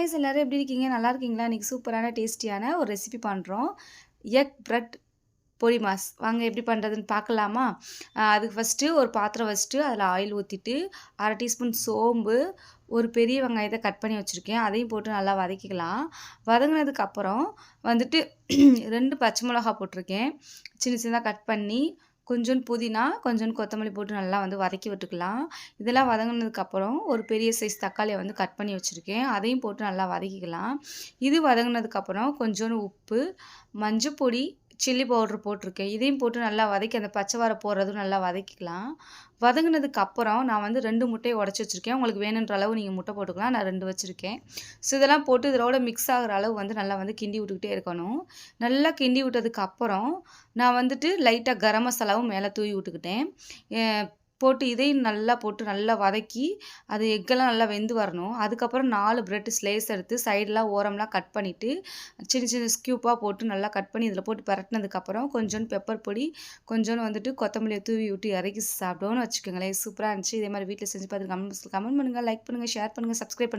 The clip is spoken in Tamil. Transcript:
கைஸ் எல்லாரும் எப்படி இருக்கீங்க? நல்லா இருக்கீங்களா? இன்னைக்கு சூப்பரான டேஸ்டியான ஒரு ரெசிபி பண்ணுறோம். எக் பிரெட் பொடி மாஸ். வாங்க எப்படி பண்ணுறதுன்னு பார்க்கலாமா? அதுக்கு ஃபஸ்ட்டு ஒரு பாத்திரம் வச்சுட்டு அதில் ஆயில் ஊற்றிட்டு 1/2 டீஸ்பூன் சோம்பு, ஒரு பெரிய வெங்காயத்தை கட் பண்ணி வச்சுருக்கேன். அதையும் போட்டு நல்லா வதக்கிக்கலாம். வதங்கினதுக்கப்புறம் வந்துட்டு 2 பச்சை மிளகா போட்டிருக்கேன். சின்ன சின்னதாக கட் பண்ணி கொஞ்சோண்டு புதினா, கொஞ்சோண்டு கொத்தமல்லி போட்டு நல்லா வந்து வதக்கி விட்டுக்கலாம். இதெல்லாம் வதங்கினதுக்கப்புறம் ஒரு பெரிய சைஸ் தக்காளியை வந்து கட் பண்ணி வச்சுருக்கேன். அதையும் போட்டு நல்லா வதக்கிக்கலாம். இது வதங்கினதுக்கப்புறம் கொஞ்சோண்டு உப்பு, மஞ்சப்பொடி, சில்லி பவுட்ரு போட்டிருக்கேன். இதையும் போட்டு நல்லா வதக்கி அந்த பச்சை வாடை போகிறதும் நல்லா வதக்கிக்கலாம். வதங்கினதுக்கப்புறம் நான் வந்து 2 முட்டையை உடச்சி வச்சுருக்கேன். உங்களுக்கு வேணுன்ற அளவு நீங்கள் முட்டை போட்டுக்கலாம். நான் 2 வச்சுருக்கேன். ஸோ இதெல்லாம் போட்டு இதோட மிக்ஸ் ஆகிற அளவு வந்து நல்லா வந்து கிண்டி விட்டுக்கிட்டே இருக்கணும். நல்லா கிண்டி விட்டதுக்கப்புறம் நான் வந்துட்டு லைட்டாக கரம் மசாலாவும் மேலே தூவி விட்டுக்கிட்டேன். போட்டு இதையும் நல்லா போட்டு நல்லா வதக்கி அது எக்கெல்லாம் நல்லா வெந்து வரணும். அதுக்கப்புறம் 4 பிரெட் ஸ்லைஸ் எடுத்து சைடெலாம் ஓரம்லாம் கட் பண்ணிவிட்டு சின்ன சின்ன ஸ்கியூப்பாக போட்டு நல்லா கட் பண்ணி இதில் போட்டு பரட்டினதுக்கப்புறம் கொஞ்சோண்டு பெப்பர் பொடி, கொஞ்சோண்டு வந்துட்டு கொத்தமல்லியை தூவி விட்டு இறக்கி சாப்பிட்டோன்னு வச்சுக்கோங்களேன். சூப்பராக இருந்துச்சு. இதே மாதிரி வீட்டில் செஞ்சு பார்த்துட்டு கமெண்ட் பண்ணுங்கள், லைக் பண்ணுங்கள், ஷேர் பண்ணுங்கள், சப்ஸ்கிரைப் பண்ணுங்கள்.